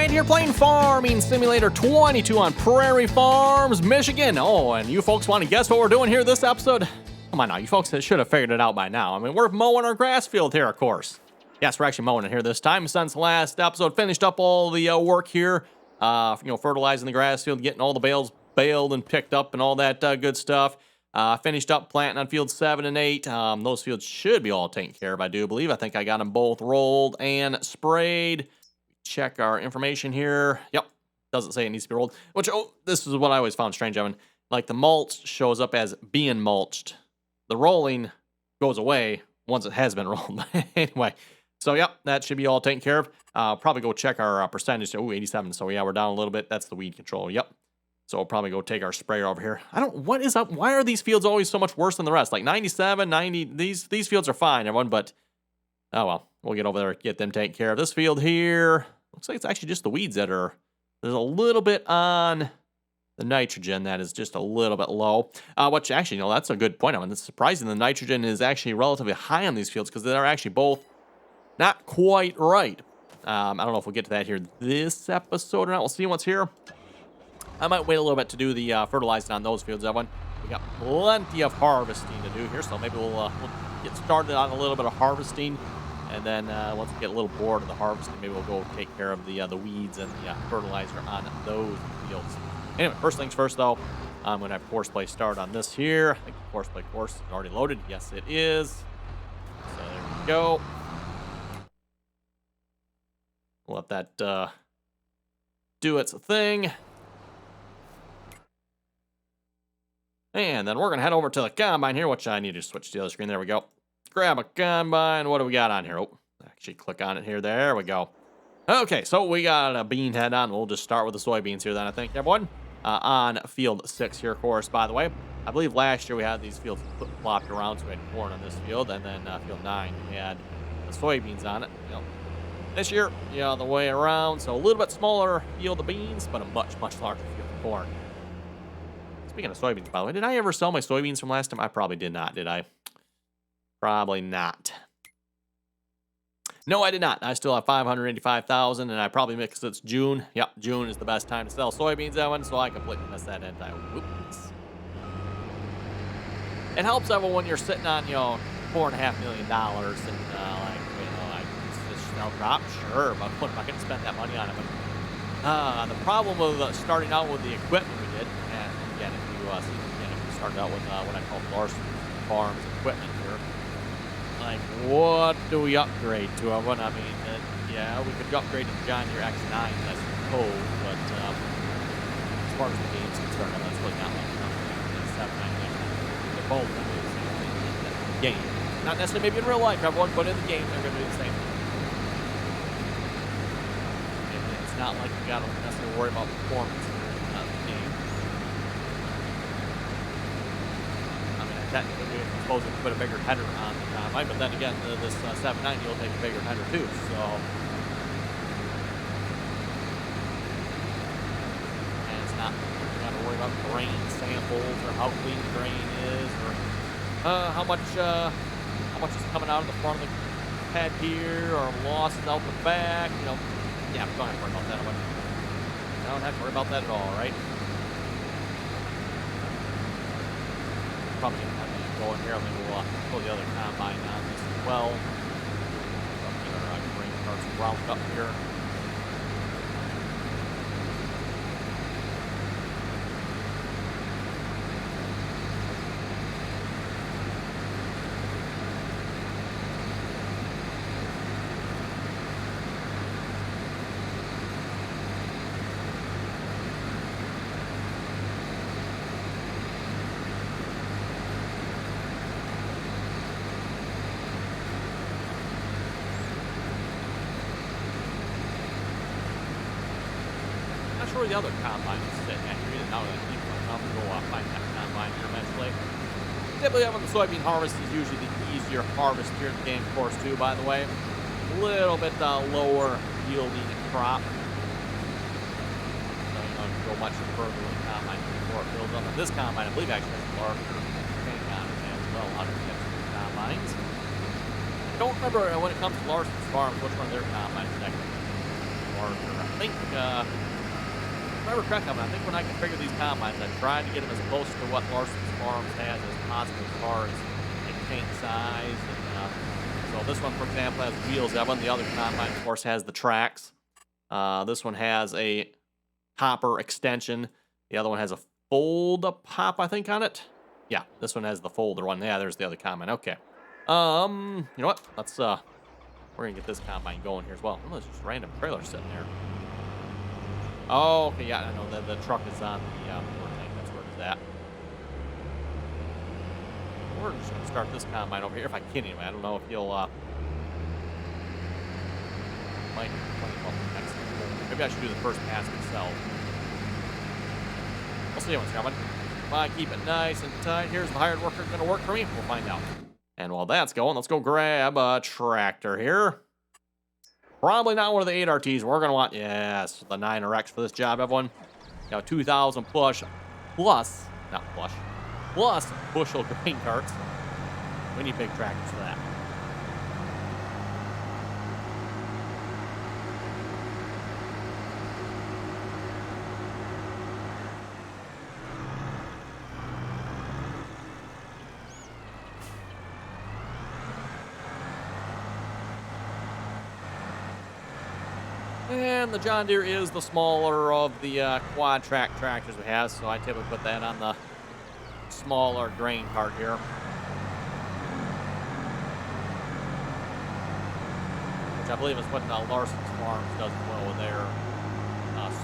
right here playing Farming Simulator 22 on Prairie Farms, Michigan. Oh, and you folks want to guess what we're doing here this episode? Come on now, you folks should have figured it out by now. I mean, we're mowing our grass field here, of course. Yes, we're actually mowing it here this time. Since the last episode, finished up all the work here. Fertilizing the grass field, getting all the bales baled and picked up and all that good stuff. Finished up planting on fields 7 and 8. Those fields should be all taken care of, I do believe. I think I got them both rolled and sprayed. Check our information here. Yep, doesn't say it needs to be rolled. Which, this is what I always found strange, Evan. Like, the mulch shows up as being mulched. The rolling goes away once it has been rolled. Anyway, so yep, that should be all taken care of. Probably go check our percentage. Oh, 87. So yeah, we're down a little bit. That's the weed control. Yep. So we'll probably go take our sprayer over here. What is up? Why are these fields always so much worse than the rest? Like 97, 90, these fields are fine, everyone, but oh well. We'll get over there, get them taken care of. This field here, looks like it's actually just the weeds that are, there's a little bit on the nitrogen that is just a little bit low. Which actually, that's a good point. I mean, it's surprising the nitrogen is actually relatively high on these fields because they're actually both not quite right. I don't know if we'll get to that here this episode or not. We'll see what's here. I might wait a little bit to do the fertilizing on those fields, everyone. We got plenty of harvesting to do here, so maybe we'll get started on a little bit of harvesting. And then once we get a little bored of the harvesting, maybe we'll go take care of the weeds and the fertilizer on those fields. Anyway, first things first, though, I'm going to have course play start on this here. I think the course play course is already loaded. Yes, it is. So there we go. We'll let that do its thing. And then we're going to head over to the combine here, which I need to switch to the other screen. There we go. Grab a combine. What do we got on here? Oh, actually click on it here. There we go. Okay, so we got a bean head on. We'll just start with the soybeans here then, I think, everyone. On field 6 here, of course, by the way. I believe last year we had these fields flopped around, so we had corn on this field. And then field 9, we had the soybeans on it. This year, the other way around. So a little bit smaller field of beans, but a much, much larger field of corn. Speaking of soybeans, by the way, did I ever sell my soybeans from last time? I probably did not, did I? Probably not. No, I did not. I still have 585,000, and I probably mixed it's June. Yep, June is the best time to sell soybeans, Evan, so I completely missed that end time. Whoops. It helps, Evan, when you're sitting on, $4.5 million, and I just sell crop, sure, but I'm not going to spend that money on it. But the problem with starting out with the equipment we did, and again, if you started out with what I call Larson Farms equipment here. Like, what do we upgrade to? I mean, yeah, we could upgrade to John Deere X9, I suppose, but as far as the game's concerned, that's really not like the 799. They're both going to do the same thing in the game. Not necessarily maybe in real life, everyone, but in the game, they're going to do the same thing. It's not like you got to necessarily worry about performance in the game. I mean, technically, we're supposed to put a bigger header on the combine, but then again, this 790 will take a bigger header too, so. And it's not, you got to worry about grain samples or how clean the grain is or how much is coming out of the front of the head here or losses out the back, Yeah, we don't have to worry about that. I don't have to worry about that at all, right? Probably going to have to go in here. Maybe we'll pull the other combine on this as well. Get our grain carts rounded up here. Where the other combine is sitting at here. Now that I'm going to go find that combine here eventually. Typically, having the soybean harvest is usually the easier harvest here in the game, of course, too, by the way. A little bit lower yielding crop. So, you go much further with the combine before it builds up. And this combine, I believe, actually has a larger tank on it as well. Out of the combines. I don't remember when it comes to Larson's Farms, which one of their combines is actually marker. I think, if I remember correctly, I think when I configured these combines, I tried to get them as close to what Larson's Farms has as possible as far as like tank size. And, so this one, for example, has wheels. That one, the other combine, of course, has the tracks. This one has a hopper extension. The other one has a fold-up hop, I think, on it. Yeah, this one has the folder one. Yeah, there's the other combine. Okay. You know what? Let's, we're gonna get this combine going here as well. Oh, there's just random trailer sitting there. Oh, okay, yeah, I know the truck is on the port tank. That's where it's at. We're just gonna start this combine over here if I can anyway. I don't know if you'll might next. Maybe I should do the first pass myself. We'll see what's coming. If I keep it nice and tight, here's the hired worker gonna work for me. We'll find out. And while that's going, let's go grab a tractor here. Probably not one of the 8RTs. We're gonna want, yes, the 9RX for this job, everyone. Now 2,000 plus bushel grain carts. We need big tractors for that. And the John Deere is the smaller of the quad track tractors we have, so I typically put that on the smaller grain cart here. Which I believe is what Larson's Farms does well with their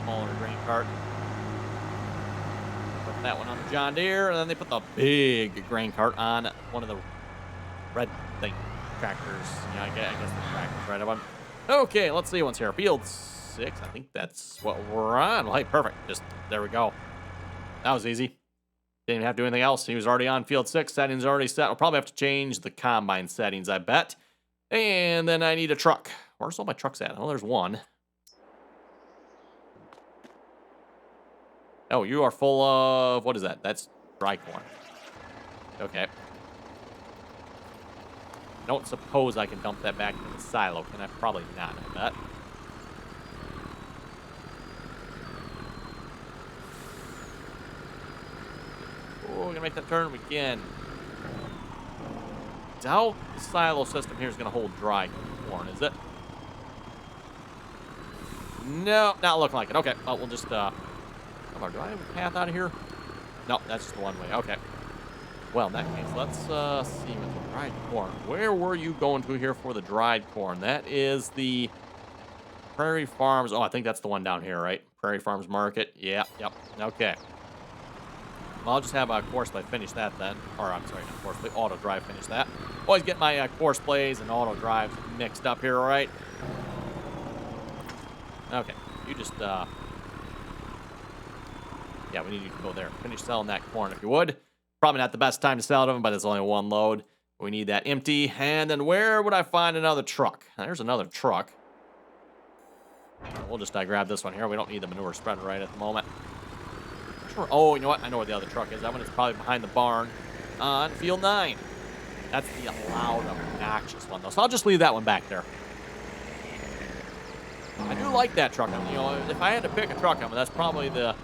smaller grain cart. Put that one on the John Deere, and then they put the big grain cart on one of the red thing tractors. Yeah, I guess the tractor's right up. Okay, let's see what's here. Field 6, I think that's what we're on. Well, hey, perfect. Just, there we go. That was easy. Didn't even have to do anything else. He was already on field 6. Settings already set. We'll probably have to change the combine settings, I bet. And then I need a truck. Where's all my trucks at? Oh, there's one. Oh, you are full of, what is that? That's dry corn. Okay. Don't suppose I can dump that back into the silo, can I? Probably not, I bet. Oh, we're gonna make that turn. We can. Doubt the silo system here is gonna hold dry corn, is it? No, not looking like it. Okay, well, we'll just, do I have a path out of here? No, that's just the one way. Okay. Well, in that case, let's see with the dried corn. Where were you going to here for the dried corn? That is the Prairie Farms. Oh, I think that's the one down here, right? Prairie Farms Market. Yeah, yep. Okay. Well, I'll just have a course play finish that then. Or, I'm sorry, not course play, auto drive finish that. Always get my course plays and auto drives mixed up here, all right? Okay. You just, yeah, we need you to go there. Finish selling that corn if you would. Probably not the best time to sell to them, but it's only one load. We need that empty. And then where would I find another truck? There's another truck. We'll just grab this one here. We don't need the manure spreader right at the moment. Sure. Oh, you know what? I know where the other truck is. That one is probably behind the barn on field 9. That's the loud, obnoxious one, though. So I'll just leave that one back there. I do like that truck. I mean, you know, if I had to pick a truck, I mean, that's probably the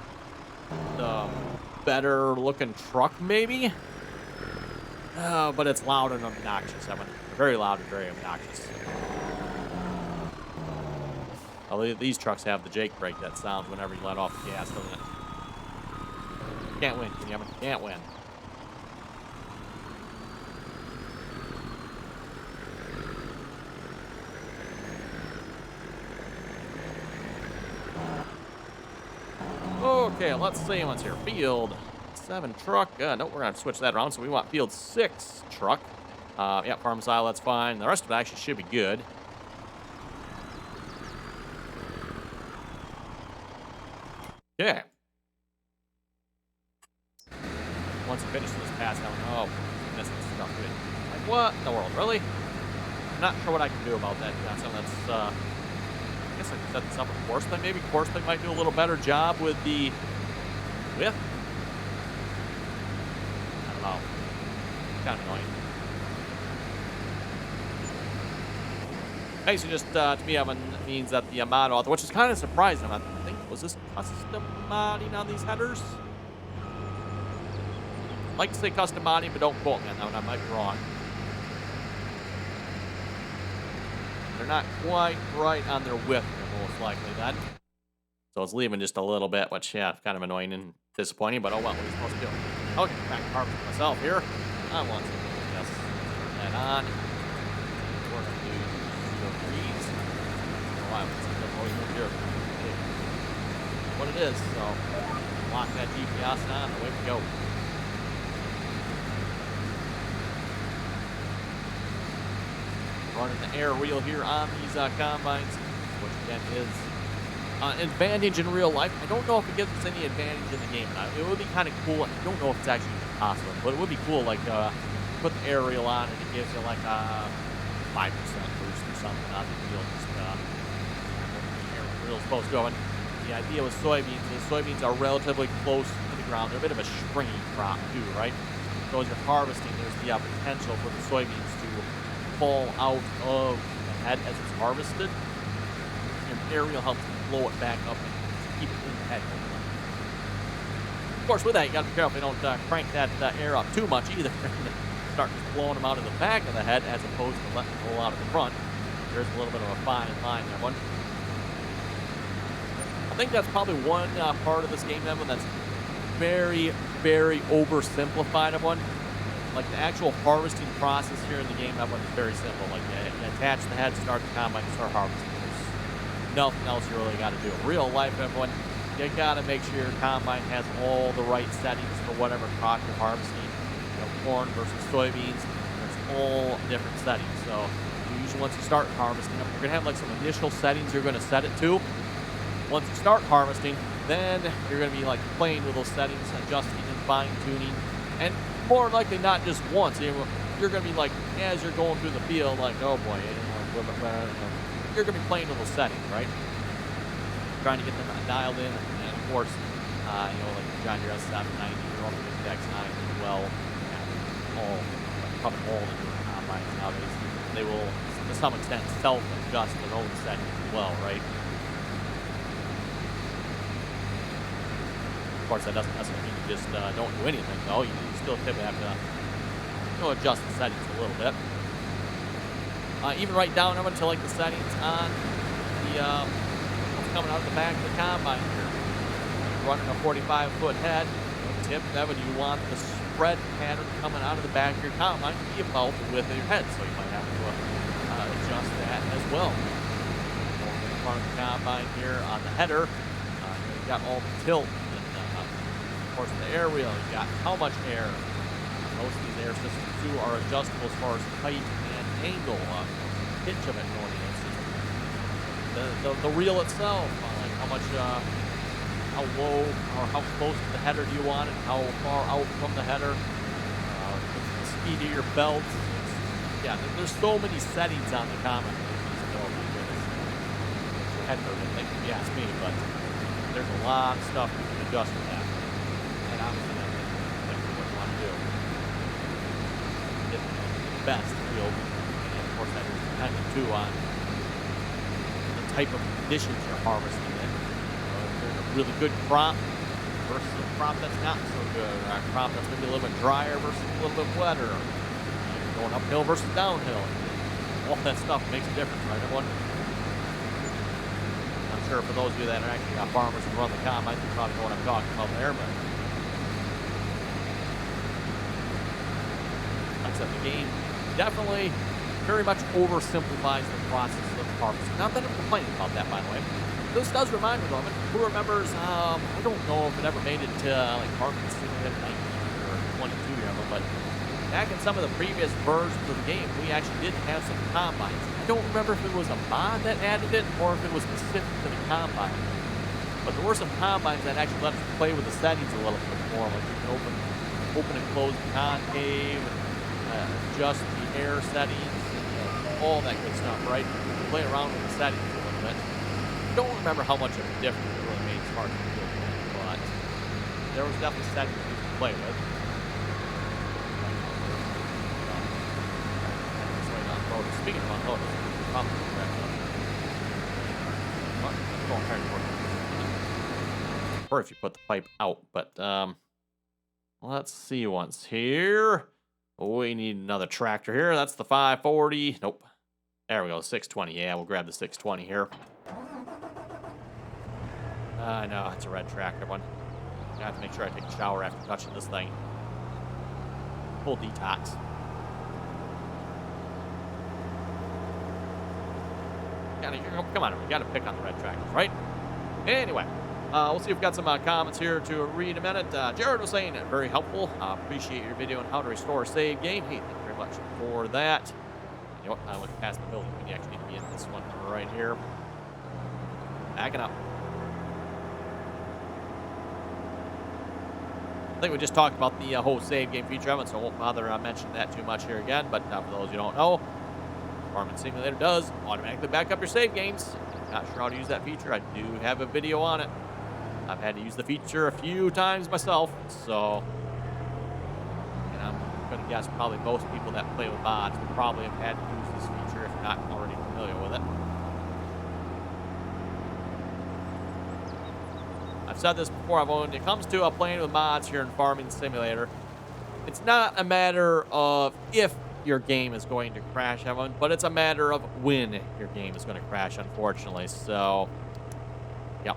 better looking truck, maybe. But it's loud and obnoxious. I mean, very loud and very obnoxious. Although these trucks have the Jake brake that sounds whenever you let off the gas, doesn't it? Can't win, can you? Can't win. Okay, let's see what's here. Field 7 truck. No, we're going to switch that around. So we want field 6 truck. Yeah, farm silo, that's fine. The rest of it actually should be good. Okay. Once you finish this pass, I'm missing stuff. Like, what in the world? Really? I'm not sure what I can do about that. So that's, I guess I can set this up with course play. Maybe course play might do a little better job with the width. I don't know. Kind of annoying. Basically, just to me, means that the mod author, which is kind of surprising. I think was this custom modding on these headers? I like to say custom modding, but don't quote me on that one. I might be wrong. They're not quite right on their width, most likely then. So it's leaving just a little bit, which, yeah, kind of annoying and disappointing, but oh well, what are you supposed to do? Okay, back to harvest myself here. I want to just head on. We're going to do the trees. Oh, I was here. What it is, so lock that GPS on, away we go. Running the air reel here on these combines, which again is an advantage in real life. I don't know if it gives us any advantage in the game. It would be kind of cool. I don't know if it's actually possible, but it would be cool. Like put the air reel on and it gives you like a 5% boost or something on the field. Just the air reel is supposed to go. And the idea with soybeans is soybeans are relatively close to the ground. They're a bit of a stringy crop too, right? So as you're harvesting, there's the potential for the soybeans to fall out of the head as it's harvested. Your air reel helps blow it back up and keep it in the head. Of course, with that, you got to be careful you don't crank that air up too much either. Start blowing them out of the back of the head as opposed to letting it roll out of the front. There's a little bit of a fine line there, one. I think that's probably one part of this game, Evan, that's very, very oversimplified of one. Like the actual harvesting process here in the game, that one is very simple. Like you attach the head, start the combine, start harvesting. There's nothing else you really got to do. In real life, everyone, you got to make sure your combine has all the right settings for whatever crop you're harvesting. You know, corn versus soybeans, there's all different settings. So usually once you start harvesting them, you're gonna have like some initial settings you're gonna set it to. Once you start harvesting, then you're gonna be like playing with those settings, adjusting and fine tuning, and more likely not just once. You're going to be like, as you're going through the field, like, oh boy, you're going to be playing with those settings, right? Trying to get them dialed in, and of course, like John Deere S790, you're up with the X9 as well. Probably all the newer combines nowadays, they will, to some extent, self-adjust their own settings as well, right? Of course, that doesn't necessarily mean you just don't do anything, though. You still typically have to adjust the settings a little bit. Even right down over to like the settings on the what's coming out of the back of the combine here. Running a 45-foot head. Tip, Evan, you want the spread pattern coming out of the back of your combine to be about the width of your head, so you might have to adjust that as well. Going in front of the combine here on the header, you've got all the tilt. Of course, the air wheel, you got how much air. Most of these air systems too are adjustable as far as height and angle, pitch of it going in. The reel itself, like how much, how low or how close to the header do you want it? How far out from the header? The speed of your belt. Yeah, there's so many settings on the combine. Head movement, if you ask me, but there's a lot of stuff you can adjust with that. And obviously that's what you want to do. Get the best field. And of course that is dependent too on the type of conditions you're harvesting in. If there's a really good crop versus a crop that's not so good, or a crop that's maybe a little bit drier versus a little bit wetter. You're going uphill versus downhill. All that stuff makes a difference, right, everyone? I'm sure for those of you that are actually farmers and run the combine, you probably know what I'm talking about there, but of the game definitely very much oversimplifies the process of harvesting. Not that I'm complaining about that, by the way. This does remind me of it. Who remembers, I don't know if it ever made it to like Farming Simulator 19 or 22 here, but back in some of the previous versions of the game, we actually did have some combines. I don't remember if it was a mod that added it or if it was specific to the combine. But there were some combines that actually let us play with the settings a little bit more. Like you can open and close the concave, adjust the air settings, all that good stuff, right? Play around with the settings a little bit. Don't remember how much of a difference it really made as far as the field went, but there was definitely settings you could play with. Speaking of unloading, probably going hard or if you put the pipe out, but let's see once here. We need another tractor here. That's the 540. Nope. There we go, 620. Yeah, we'll grab the 620 here. I know, it's a red tractor one. I have to make sure I take a shower after touching this thing. Full detox. Come on, we gotta pick on the red tractors, right? Anyway, we'll see if we've got some comments here to read in a minute. Jared was saying, very helpful. Appreciate your video on how to restore a save game. Hey, thank you very much for that. You know what? I went past the building when you actually need to be in this one right here. Backing up. I think we just talked about the whole save game feature of it, so I won't bother mentioning that too much here again. But for those who don't know, Farming Simulator does automatically back up your save games. If you're not sure how to use that feature, I do have a video on it. I've had to use the feature a few times myself, so and I'm going to guess probably most people that play with mods will probably have had to use this feature if you're not already familiar with it. I've said this before, when it comes to playing with mods here in Farming Simulator, it's not a matter of if your game is going to crash, everyone, but it's a matter of when your game is going to crash, unfortunately. So, yeah.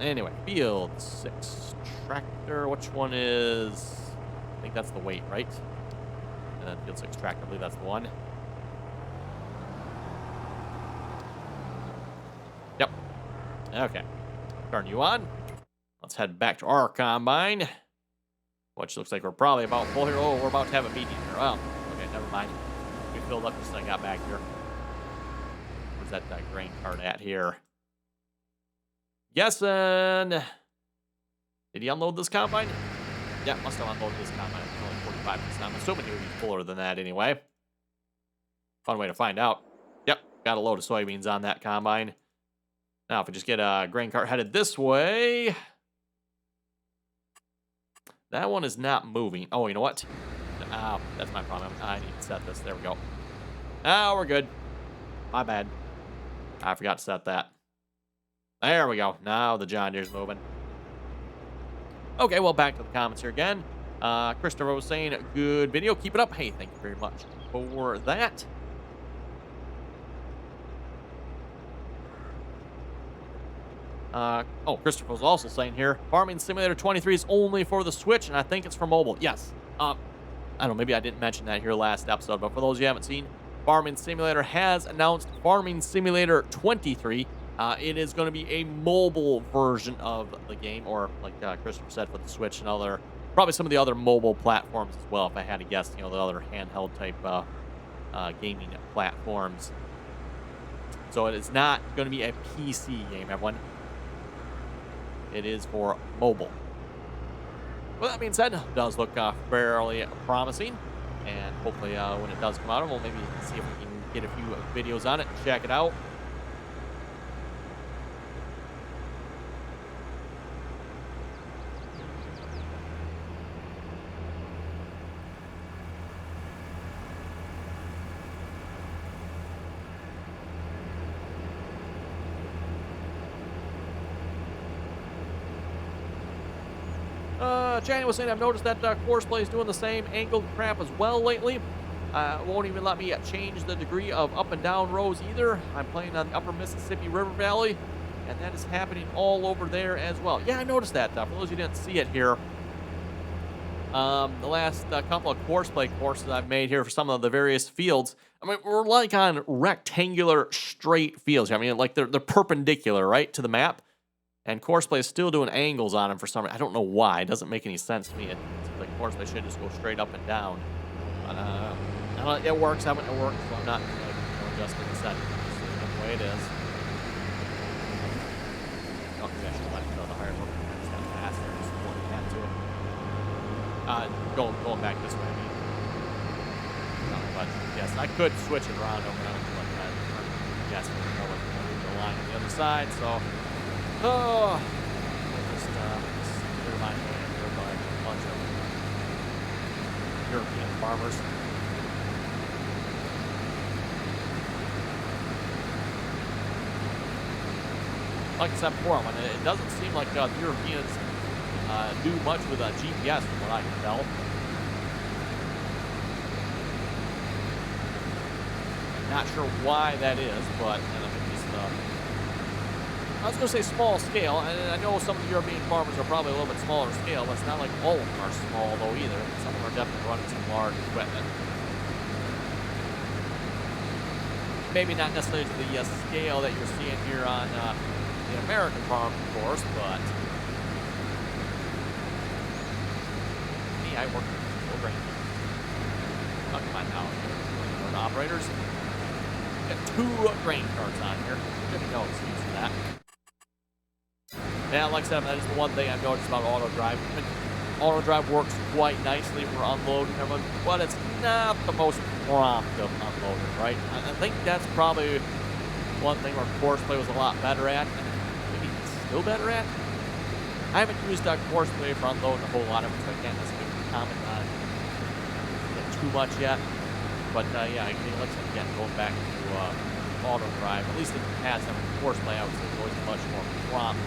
Anyway, Field 6 Tractor, which one is... I think that's the weight, right? And then Field 6 Tractor, I believe that's the one. Yep. Okay. Turn you on. Let's head back to our combine, which looks like we're probably about full here. Oh, we're about to have a meeting here. Well, okay, never mind. We filled up this thing got back here. Where's that grain cart at here? Guessing. Did he unload this combine? Yeah, must have unloaded this combine. It's only 45%. I'm assuming he would be fuller than that anyway. Fun way to find out. Yep, got a load of soybeans on that combine. Now, if we just get a grain cart headed this way... That one is not moving. Oh, you know what? Oh, that's my problem. I need to set this. There we go. Oh, we're good. My bad. I forgot to set that. There we go. Now the John Deere's moving. Okay, well, back to the comments here again. Christopher was saying, good video. Keep it up. Hey, thank you very much for that. Christopher was also saying here, Farming Simulator 23 is only for the Switch, and I think it's for mobile. Yes. I don't know, maybe I didn't mention that here last episode, but for those you haven't seen, Farming Simulator has announced Farming Simulator 23. It is going to be a mobile version of the game, or like Christopher said, for the Switch and probably some of the other mobile platforms as well, if I had to guess, the other handheld type gaming platforms. So it is not going to be a PC game, everyone. It is for mobile. Well, that being said, it does look fairly promising. And hopefully when it does come out, we'll maybe see if we can get a few videos on it and check it out. Channy was saying, I've noticed that Courseplay is doing the same angled crap as well lately. Won't even let me change the degree of up and down rows either. I'm playing on the upper Mississippi River Valley, and that is happening all over there as well. Yeah, I noticed that. For those who didn't see it here, the last couple of Courseplay courses I've made here for some of the various fields, I mean, we're like on rectangular straight fields. I mean, like they're perpendicular, right, to the map. And Courseplay is still doing angles on them for some reason. I don't know why. It doesn't make any sense to me. It seems like Courseplay should just go straight up and down. But it works. It works. So I'm not adjusting the settings. That's the way it is. I don't think I should let it go the higher level. I just got fast there. Just pointing that to it. Going back this way. I mean. But yes, I could switch it around over and over, but yes, the line on the other side. So. Oh, just clear my hand here by a bunch of European farmers. like I said before, it doesn't seem like the Europeans do much with GPS from what I can tell. Not sure why that is, but I think just, I was going to say small scale, and I know some of the European farmers are probably a little bit smaller scale, but it's not like all of them are small though either. Some of them are definitely running some large equipment. Maybe not necessarily to the scale that you're seeing here on the American farm, of course, but me, I work for grain. Oh, come on now, operators. Got 2 grain carts on here. Give me no excuse for that. Yeah, like I said, that is the one thing I've noticed about auto drive. Auto drive works quite nicely for unloading, but it's not the most prompt of unloading, right? I think that's probably one thing where Courseplay was a lot better at, and maybe still better at. I haven't used Courseplay for unloading a whole lot of it, so I can't necessarily comment on it too much yet. But yeah, like I said, again, going back to auto drive, at least in the past, Courseplay, I would say, was always a much more prompt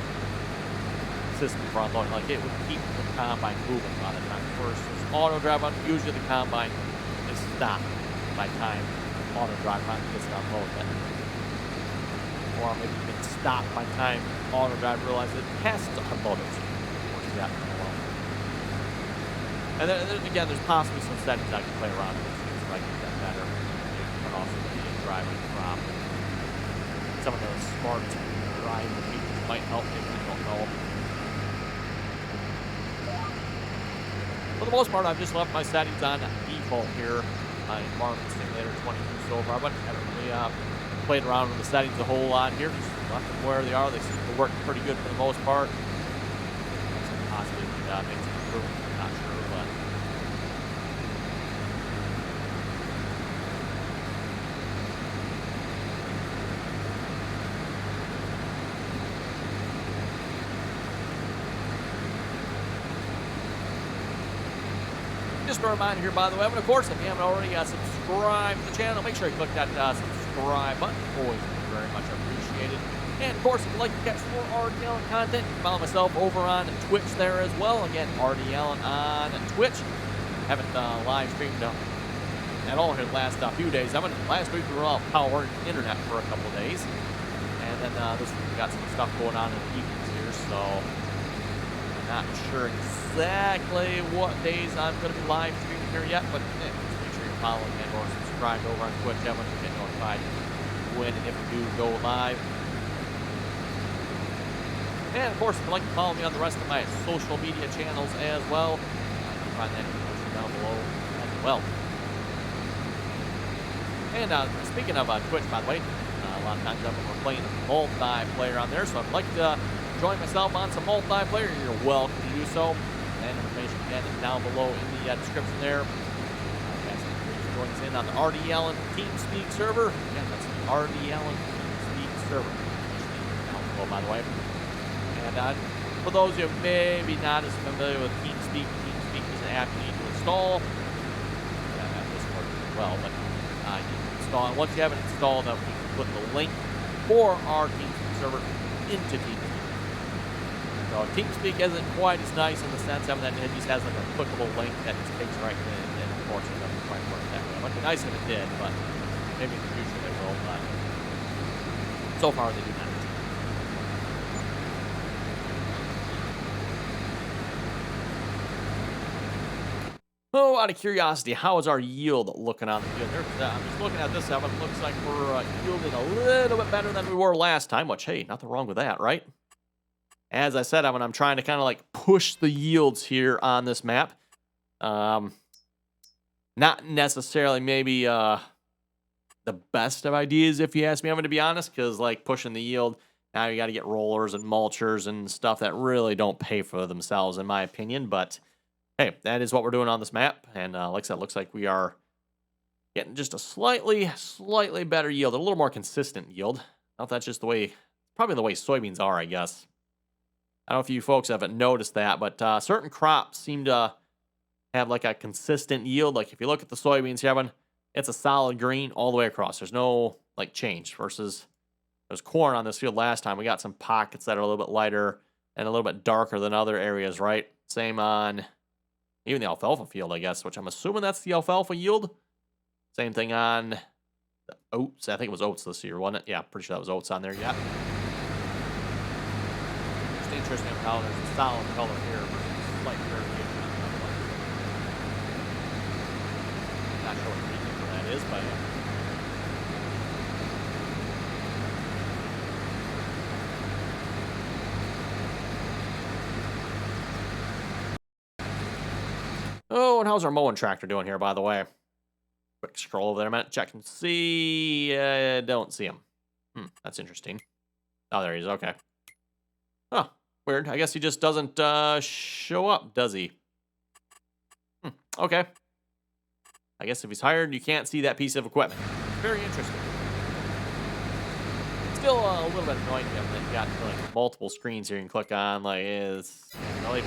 system for unloading. Like, it would keep the combine moving a lot of times. First, auto drive, usually the combine is stopped by time auto drive gets to unload it. Or maybe you can stop by time auto drive realizes it has to unload it. And then again, there's possibly some settings I can play around with to try to get that better. Turn off the driving prop. Some of those smart driving features might help, maybe I don't know. For the most part, I've just left my settings on default here in Farming Simulator 22 so far, but I haven't really played around with the settings a whole lot here. Just left them where they are. They seem to work pretty good for the most part. Possibly make some improvements, I'm not sure, but just a reminder here, by the way, and of course, if you haven't already subscribed to the channel, make sure you click that subscribe button. Always very much appreciated. And of course, if you'd like to catch more RDAllen content, you can follow myself over on Twitch there as well. Again, RDAllen on Twitch. Haven't live streamed at all here the last few days. Last week we were all powered internet for a couple of days, and then this week we got some stuff going on in the evenings here, so not sure exactly what days I'm going to be live streaming here yet, but just make sure you're following and or subscribed over on Twitch. That way you get notified when and if we do go live. And of course, if you'd like to follow me on the rest of my social media channels as well, you can find that information down below as well. And speaking of Twitch, by the way, a lot of times we're playing multiplayer on there, so if you'd like to join myself on some multiplayer, you're welcome to do so. And information again is down below in the description there. Join us in on the RDAllen Teampseak server. Again, that's the RDAllen Teampseak server. Down below, by the way. And for those of you maybe not as familiar with Teampseak, Teampseak is an app you need to install. This works as well, but you can install it. Once you have it installed, you can put the link for our Teampseak server into Teampseak. So Teampseak isn't quite as nice in the sense of that it just has like a clickable link that just takes right in, and of course it doesn't quite work that way. It would be nice if it did, but maybe in the future they will, but so far they do not. Oh, out of curiosity, how is our yield looking on the field? I'm just looking at this, Evan. It looks like we're yielding a little bit better than we were last time, which, hey, nothing wrong with that, right? As I said, I'm trying to kind of like push the yields here on this map. Not necessarily maybe the best of ideas, if you ask me, I'm going to be honest, because like pushing the yield, now you got to get rollers and mulchers and stuff that really don't pay for themselves, in my opinion. But hey, that is what we're doing on this map. And like I said, it looks like we are getting just a slightly better yield, a little more consistent yield. I don't know if that's just the way, probably the way soybeans are, I guess. I don't know if you folks haven't noticed that, but certain crops seem to have like a consistent yield. Like if you look at the soybeans, Kevin, it's a solid green all the way across. There's no like change versus There's corn on this field last time. We got some pockets that are a little bit lighter and a little bit darker than other areas, right? Same on even the alfalfa field, I guess, which I'm assuming that's the alfalfa yield. Same thing on the oats. I think it was oats this year, wasn't it? Yeah, pretty sure that was oats on there. Yeah. Just interesting how there's a solid color here versus slight variation on the other one. Not sure what the reason for that is, but oh, and how's our mowing tractor doing here, by the way? Quick scroll over there a minute, check and see. Don't see him. That's interesting. Oh, there he is. Okay. Huh. Weird. I guess he just doesn't show up, does he? Okay. I guess if he's hired, you can't see that piece of equipment. Very interesting. Still a little bit annoying to him that you got like multiple screens here you can click on. Like, is really.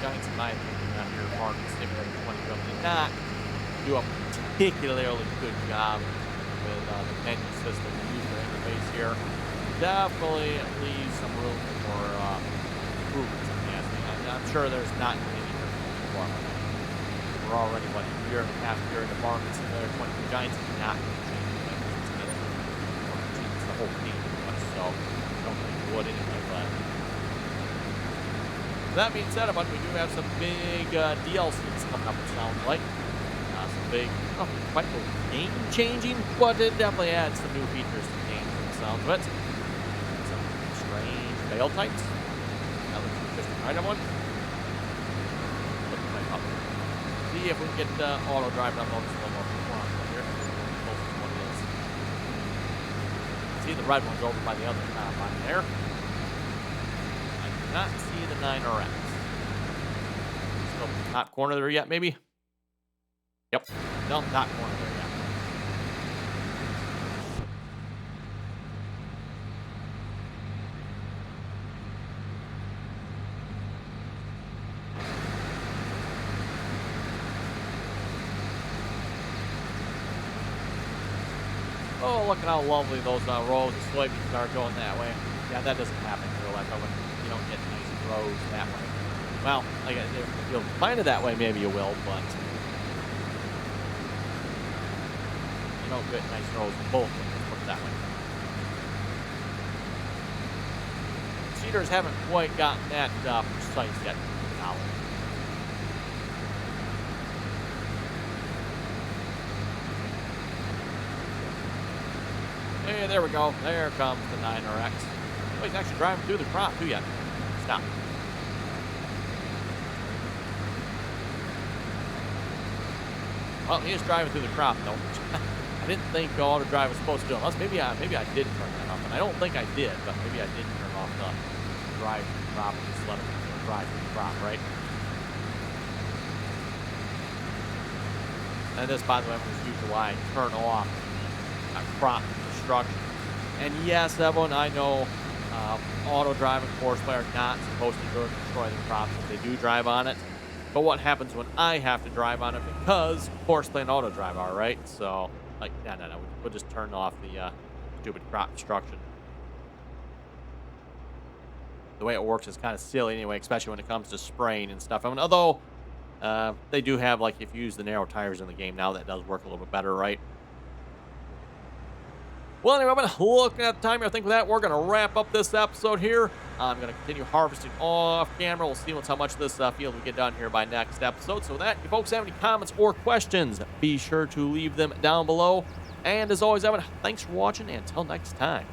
Giants, in my opinion, on your Farming Simulator 20 did not do a particularly good job with the menu system and user interface here. Definitely leaves some room for improvements, if you ask me. I'm sure there's not any more. We're already, what, a year and a half here in the Farming Simulator 20. Giants did not change the whole team, so I don't think it would anyway, but. That being said, we do have some big DLCs coming up, it sounds like. Some big, not quite game-changing, but it definitely adds some new features to the game, from the sounds of it. Some strange fail types. That looks interesting. Right, everyone? Look at up. See if we can get auto drive on those a little more performance here. Closest one is. See the red one's over by the other combine there. Not see the 9RX. Still top corner there yet, maybe? Yep. No, top corner there yet. Oh, look at how lovely those rows of soybeans are going that way. Yeah, that doesn't happen in real life. You don't get nice rows that way. Well, like if you'll find it that way, maybe you will, but you don't get nice rows in both of them. Let's put it that way. Seeders haven't quite gotten that precise yet. Now. Hey, there we go. There comes the 9RX. Oh, he's actually driving through the crop, too, yet. Stop. Well, he is driving through the crop, though. I didn't think auto drive was supposed to do it. Unless maybe I did turn that off, and I don't think I did, but maybe I did turn off the drive through the crop and just let him drive through the crop, right? And this, by the way, was usually why I turn off crop destruction. And yes, everyone, I know auto drive and course play are not supposed to go destroy the crops if they do drive on it. But what happens when I have to drive on it because course play and auto drive are, right? So, like, no. We'll just turn off the stupid crop destruction. The way it works is kind of silly anyway, especially when it comes to spraying and stuff. I mean, although they do have, like, if you use the narrow tires in the game now, that does work a little bit better, right? Well, anyway, I'm looking at the time here. I think with that, we're going to wrap up this episode here. I'm going to continue harvesting off camera. We'll see how much of this field we get done here by next episode. So with that, if you folks have any comments or questions, be sure to leave them down below. And as always, Evan, thanks for watching. And until next time.